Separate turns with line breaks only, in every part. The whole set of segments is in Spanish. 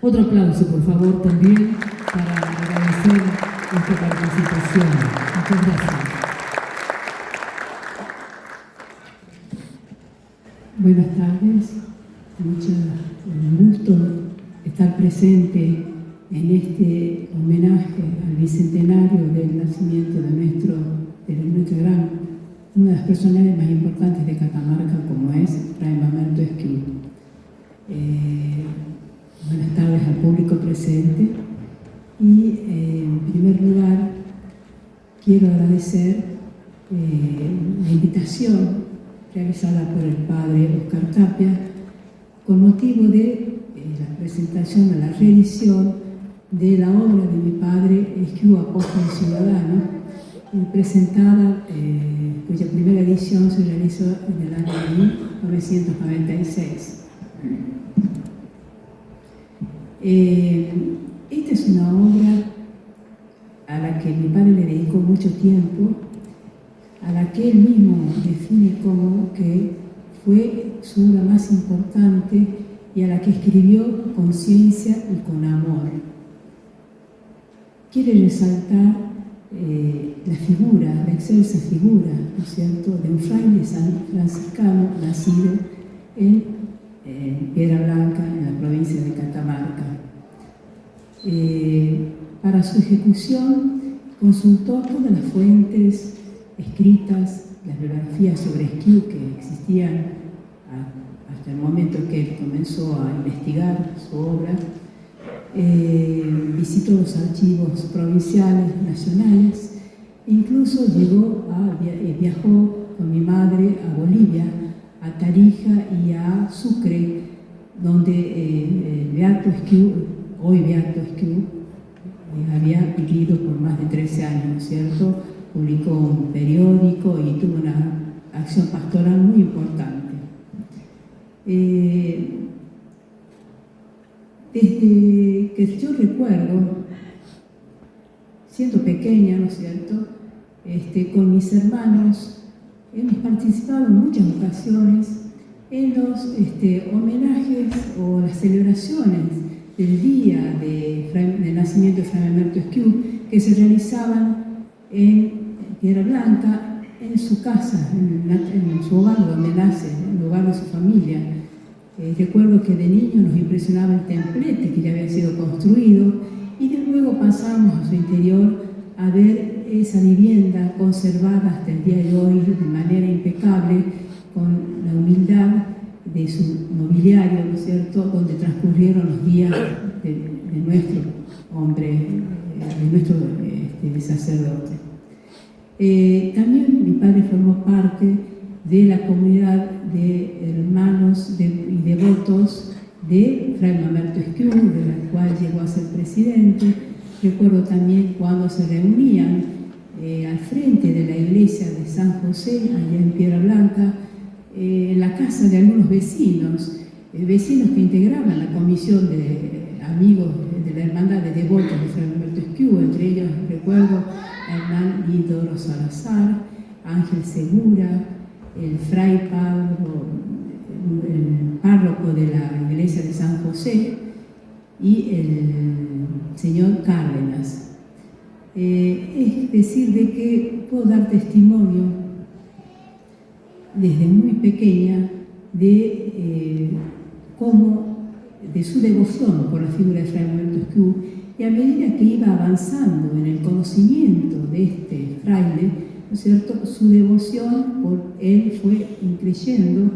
Otro aplauso, por favor, también para agradecer esta participación. Muchas gracias. Buenas tardes. Un gusto estar presente en este homenaje al bicentenario del nacimiento de una de las personalidades más importantes de Catamarca, como es Fray Mamerto Esquiú. Buenas tardes al público presente y en primer lugar quiero agradecer la invitación realizada por el padre Oscar Tapia con motivo de la presentación de la reedición de la obra de mi padre Esquiú, Apóstol Ciudadano, presentada, cuya primera edición se realizó en el año 1996. Esta es una obra a la que mi padre le dedicó mucho tiempo, a la que él mismo define como que fue su obra más importante y a la que escribió con ciencia y con amor. Quiere resaltar la figura, la excelsa figura, ¿no es cierto?, de un fraile franciscano nacido en Piedra Blanca, en la provincia de Catamarca. Para su ejecución consultó todas las fuentes escritas, las biografías sobre Esquiú que existían hasta el momento que él comenzó a investigar su obra. Visitó los archivos provinciales, nacionales, incluso viajó con mi madre a Bolivia, a Tarija y a Sucre, donde Beato Esquiú, hoy Beato Esquiú, había vivido por más de 13 años, ¿no es cierto? Publicó un periódico y tuvo una acción pastoral muy importante. Desde que yo recuerdo, siendo pequeña, ¿no es cierto?, con mis hermanos, hemos participado en muchas ocasiones en los homenajes o las celebraciones del día del nacimiento de Fray Mamerto Esquiú, que se realizaban en Piedra Blanca, en su casa, en su hogar donde nace, en el hogar de su familia. Recuerdo que de niño nos impresionaba el templete que ya había sido construido y de luego pasamos a su interior a ver esa vivienda conservada hasta el día de hoy de manera impecable, con la humildad de su mobiliario, ¿no es cierto?, donde transcurrieron los días de nuestro hombre, de nuestro sacerdote. También mi padre formó parte de la comunidad de hermanos y devotos de Fray Mamerto Esquiú, de la cual llegó a ser presidente. Recuerdo también cuando se reunían al frente de la iglesia de San José, allá en Piedra Blanca, en la casa de algunos vecinos que integraban la comisión de amigos de la hermandad de devotos de Fray Mamerto Esquiú. Entre ellos recuerdo a Hernán Guidoro Salazar, Ángel Segura, el fray el párroco de la iglesia de San José y el señor Cárdenas. Es decir, de que puedo dar testimonio desde muy pequeña de su devoción por la figura de Fray Mamerto Esquiú, y a medida que iba avanzando en el conocimiento de este fraile, ¿no es cierto?, su devoción por él fue increyendo,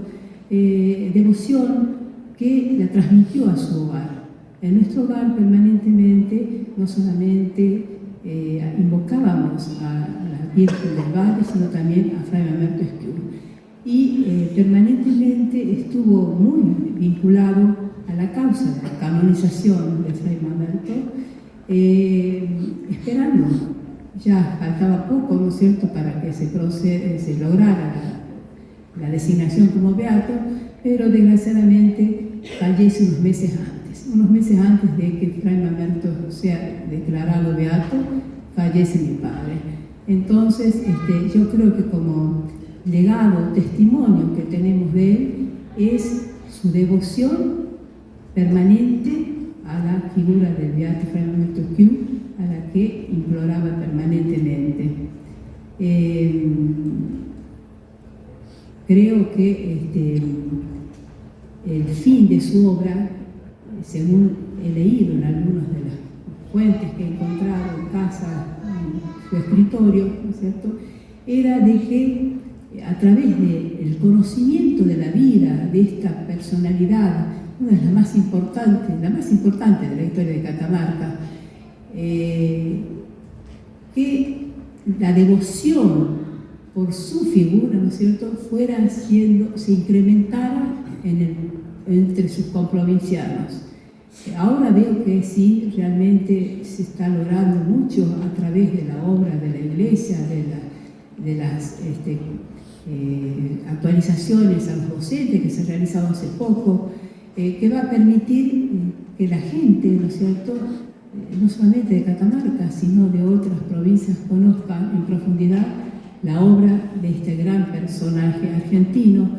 devoción que la transmitió a su hogar. En nuestro hogar permanentemente no solamente invocábamos a la Virgen del Valle, sino también a Fray Mamerto Esquiú. Y permanentemente estuvo muy vinculado a la causa de la canonización de Fray Mamerto, esperando. Ya faltaba poco, ¿no es cierto?, para que se lograra la designación como beato, pero desgraciadamente fallece unos meses antes de que Fray Mamerto sea declarado beato, fallece mi padre. Entonces, yo creo que como legado, testimonio que tenemos de él, es su devoción permanente a la figura del Beato Fray Mamerto Esquiú, a la que imploraba permanentemente. Creo que el fin de su obra, según he leído en algunas de las fuentes que he encontrado en casa, en su escritorio, ¿no es cierto?, era de que a través del conocimiento de la vida de esta personalidad, una de las más importantes, la más importante de la historia de Catamarca, que la devoción por su figura, ¿no es cierto?, se incrementara entre sus comprovincianos. Ahora veo que sí, realmente se está logrando mucho a través de la obra de la Iglesia, de las actualizaciones a los docentes que se han realizado hace poco, que va a permitir que la gente, ¿no es cierto?, no solamente de Catamarca, sino de otras provincias, conozcan en profundidad la obra de este gran personaje argentino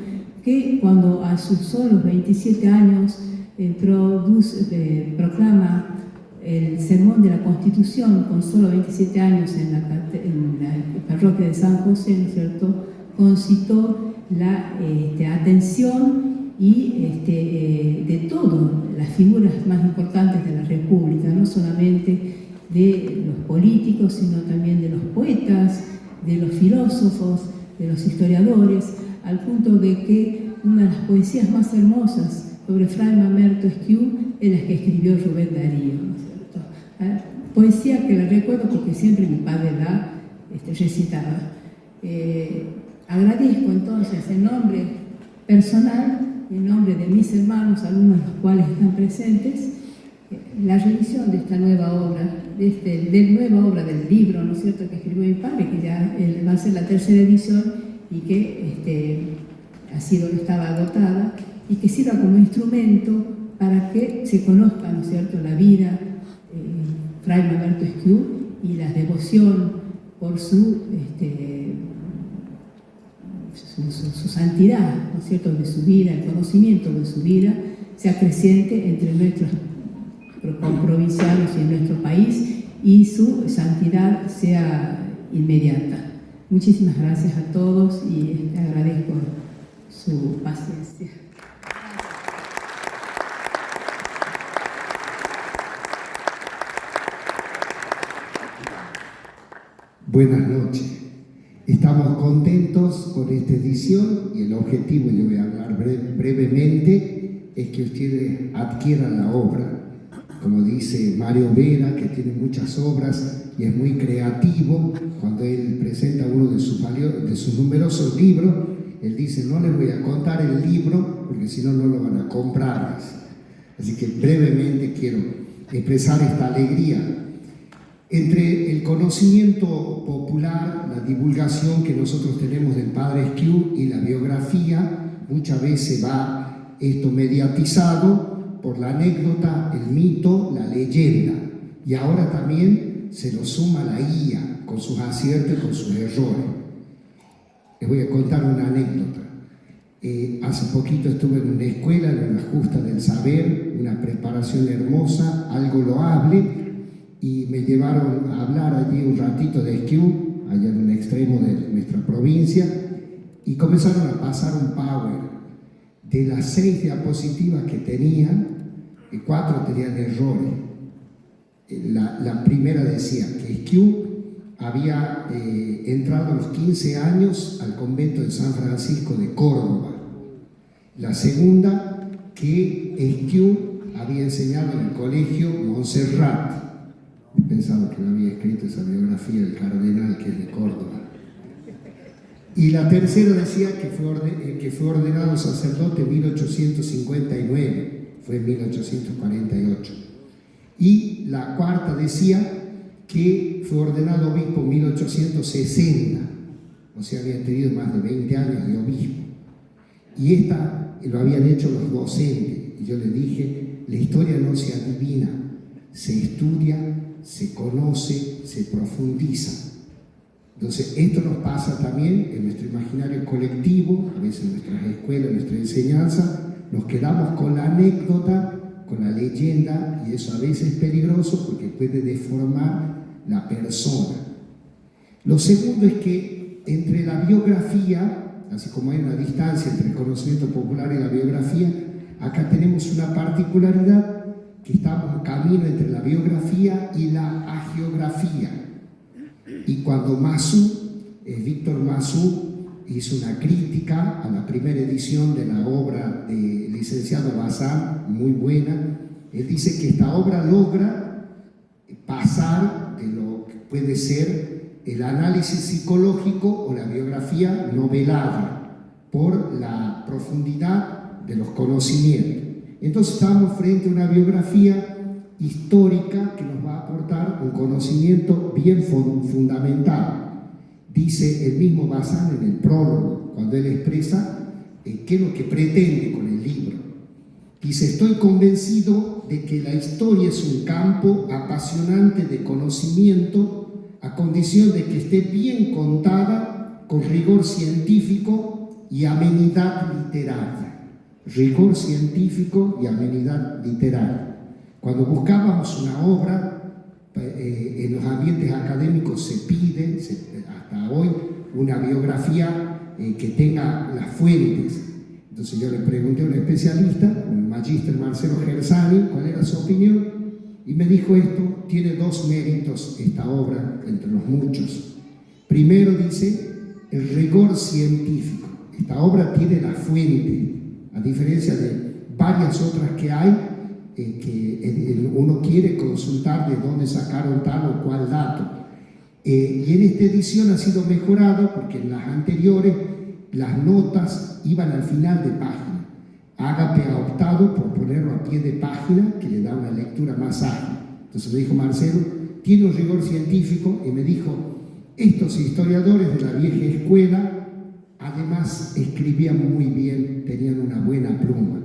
que cuando a sus solos 27 años proclama el sermón de la Constitución con solo 27 años en la parroquia de San José, ¿no es cierto?, concitó la atención y de todas las figuras más importantes de la República, no solamente de los políticos, sino también de los poetas, de los filósofos, de los historiadores, al punto de que una de las poesías más hermosas sobre Fray Mamerto Esquiú es la que escribió Rubén Darío, ¿no es cierto? Poesía que la recuerdo porque siempre mi padre la recitaba. Agradezco entonces en nombre personal, en nombre de mis hermanos, algunos de los cuales están presentes, la revisión de esta nueva obra, del libro, ¿no es cierto?, que escribió mi padre, que ya va a ser la tercera edición y que estaba agotada, y que sirva como instrumento para que se conozca, ¿no es cierto?, la vida Fray Mamerto Esquiú y la devoción por su santidad, ¿no es cierto?, de su vida, el conocimiento de su vida, sea creciente entre nuestros comprovincianos y en nuestro país, y su santidad sea inmediata. Muchísimas gracias a todos y agradezco su paciencia.
Buenas noches. Estamos contentos con esta edición y el objetivo, yo voy a hablar brevemente, es que ustedes adquieran la obra. Como dice Mario Vera, que tiene muchas obras y es muy creativo, cuando él presenta uno de sus numerosos libros, él dice: no les voy a contar el libro porque si no, no lo van a comprar. Así que brevemente quiero expresar esta alegría. Entre el conocimiento popular, la divulgación que nosotros tenemos del padre Esquiú y la biografía, muchas veces va esto mediatizado por la anécdota, el mito, la leyenda. Y ahora también se nos suma la IA, con sus aciertos y con sus errores. Les voy a contar una anécdota. Hace poquito estuve en una escuela, en una justa del saber, una preparación hermosa, algo loable, y me llevaron a hablar allí un ratito de Esquiú, allá en un extremo de nuestra provincia, y comenzaron a pasar un power. De las 6 diapositivas que tenían, 4 tenían errores. La primera decía que Esquiú había entrado a los 15 años al convento de San Francisco de Córdoba. La segunda, que Esquiú había enseñado en el colegio Montserrat. He pensado que no había escrito esa biografía del cardenal, que es de Córdoba. Y la tercera decía que fue ordenado sacerdote en 1859, fue en 1848. Y la cuarta decía que fue ordenado obispo en 1860, o sea, había tenido más de 20 años de obispo. Y esta lo habían hecho los docentes, y yo les dije: la historia no se adivina, se estudia, se conoce, se profundiza. Entonces, esto nos pasa también en nuestro imaginario colectivo, a veces en nuestras escuelas, en nuestra enseñanza, nos quedamos con la anécdota, con la leyenda, y eso a veces es peligroso porque puede deformar la persona. Lo segundo es que entre la biografía, así como hay una distancia entre el conocimiento popular y la biografía, acá tenemos una particularidad, que estamos en camino entre la biografía y la hagiografía. Y cuando Víctor Masú hizo una crítica a la primera edición de la obra del licenciado Bazán, muy buena, él dice que esta obra logra pasar de lo que puede ser el análisis psicológico o la biografía novelada por la profundidad de los conocimientos. Entonces estamos frente a una biografía histórica que nos va a aportar un conocimiento bien fundamentado. Dice el mismo Bazán en el prólogo, cuando él expresa qué es lo que pretende con el libro. Dice: estoy convencido de que la historia es un campo apasionante de conocimiento, a condición de que esté bien contada, con rigor científico y amenidad literaria. Rigor científico y amenidad literaria. Cuando buscábamos una obra, en los ambientes académicos se pide, hasta hoy, una biografía que tenga las fuentes. Entonces yo le pregunté a un especialista, el magíster Marcelo Gersani, cuál era su opinión, y me dijo esto: tiene dos méritos esta obra entre los muchos. Primero, dice, el rigor científico. Esta obra tiene la fuente, a diferencia de varias otras que hay, que uno quiere consultar de dónde sacaron tal o cual dato. Y en esta edición ha sido mejorado porque en las anteriores las notas iban al final de página. Ágape ha optado por ponerlo a pie de página, que le da una lectura más ágil. Entonces me dijo Marcelo, tiene un rigor científico, y me dijo, estos historiadores de la vieja escuela además escribían muy bien, tenían una buena pluma.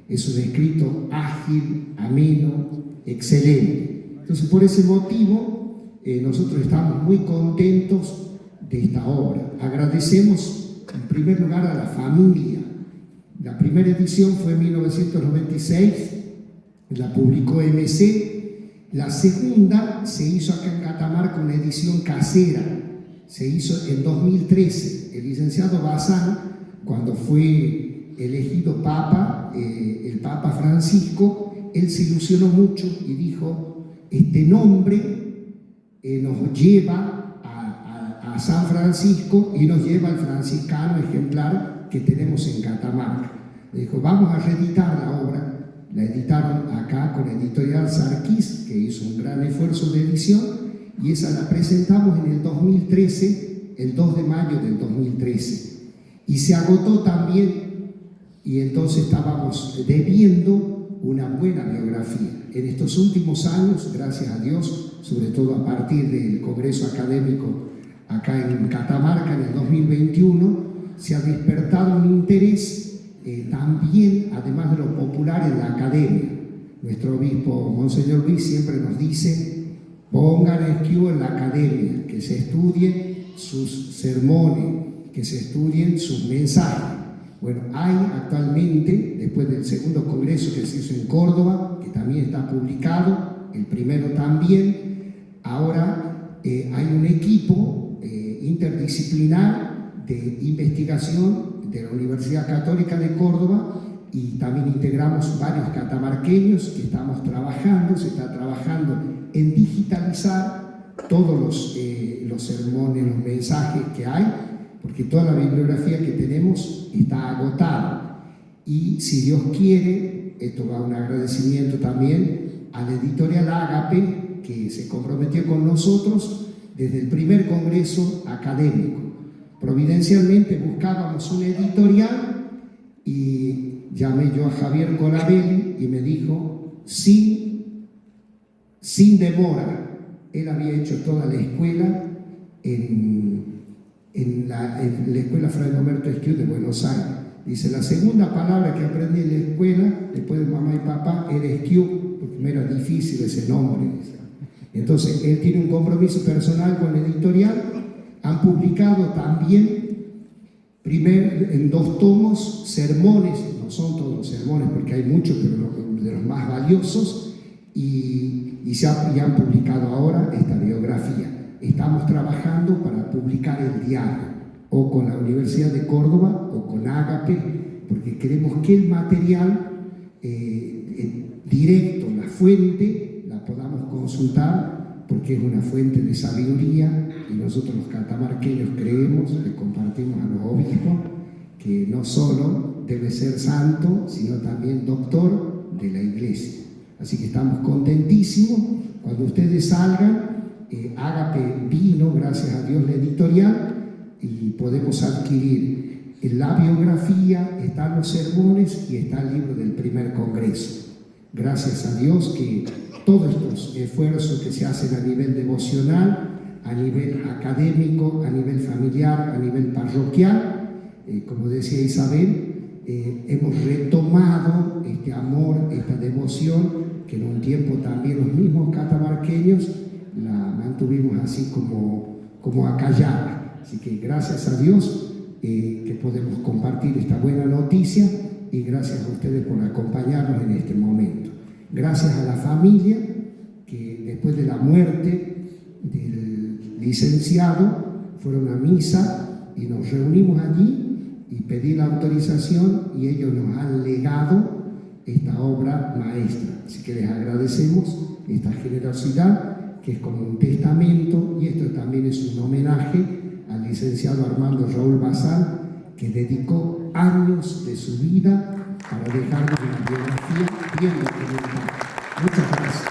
Es un escrito ágil, ameno, excelente. Entonces, por ese motivo, nosotros estamos muy contentos de esta obra. Agradecemos, en primer lugar, a la familia. La primera edición fue en 1996, la publicó MC. La segunda se hizo acá en Catamarca, una edición casera. Se hizo en 2013. El licenciado Bazán, cuando fue elegido Papa, el Papa Francisco, él se ilusionó mucho y dijo, este nombre nos lleva a San Francisco y nos lleva al franciscano ejemplar que tenemos en Catamarca. Dijo, vamos a reeditar la obra. La editaron acá con Editorial Sarquís, que hizo un gran esfuerzo de edición, y esa la presentamos en el 2013, el 2 de mayo del 2013. Y se agotó también, y entonces estábamos debiendo una buena biografía. En estos últimos años, gracias a Dios, sobre todo a partir del Congreso Académico acá en Catamarca en el 2021, se ha despertado un interés también, además de lo popular, en la academia. Nuestro obispo, Monseñor Luis, siempre nos dice, pongan esquío en la academia, que se estudien sus sermones, que se estudien sus mensajes. Bueno, hay actualmente, después del segundo congreso que se hizo en Córdoba, que también está publicado, el primero también, ahora hay un equipo interdisciplinar de investigación de la Universidad Católica de Córdoba, y también integramos varios catamarqueños que estamos trabajando, se está trabajando en digitalizar todos los sermones, los mensajes que hay, porque toda la bibliografía que tenemos está agotada. Y si Dios quiere, esto va a un agradecimiento también a la editorial Ágape, que se comprometió con nosotros desde el primer congreso académico. Providencialmente buscábamos una editorial y llamé yo a Javier Colabelli y me dijo, sin demora. Él había hecho toda la escuela en la escuela Fray Roberto Esquiú de Buenos Aires. Dice, la segunda palabra que aprendí en la escuela, después de mamá y papá, era Esquiú, porque me era difícil ese nombre. Entonces, él tiene un compromiso personal con la editorial. Han publicado también, primero en 2 tomos, sermones, no son todos los sermones porque hay muchos, pero de los más valiosos y han publicado ahora esta biografía. Estamos trabajando para publicar el diario, o con la Universidad de Córdoba o con Ágape, porque queremos que el material directo, la fuente, la podamos consultar, porque es una fuente de sabiduría y nosotros los catamarqueños creemos, le compartimos a los obispos, que no solo debe ser santo, sino también doctor de la Iglesia. Así que estamos contentísimos. Cuando ustedes salgan, Ágape vino, gracias a Dios, la editorial, y podemos adquirir la biografía, están los sermones y está el libro del primer congreso. Gracias a Dios que todos estos esfuerzos que se hacen a nivel devocional, a nivel académico, a nivel familiar, a nivel parroquial, como decía Isabel, hemos retomado este amor, esta devoción, que en un tiempo también los mismos catamarqueños la mantuvimos así como acallada. Así que gracias a Dios que podemos compartir esta buena noticia y gracias a ustedes por acompañarnos en este momento. Gracias a la familia que después de la muerte del licenciado fueron a misa y nos reunimos allí y pedí la autorización y ellos nos han legado esta obra maestra. Así que les agradecemos esta generosidad, que es como un testamento, y esto también es un homenaje al licenciado Armando Raúl Bazán, que dedicó años de su vida para dejarnos una biografía bien documentada. Muchas gracias.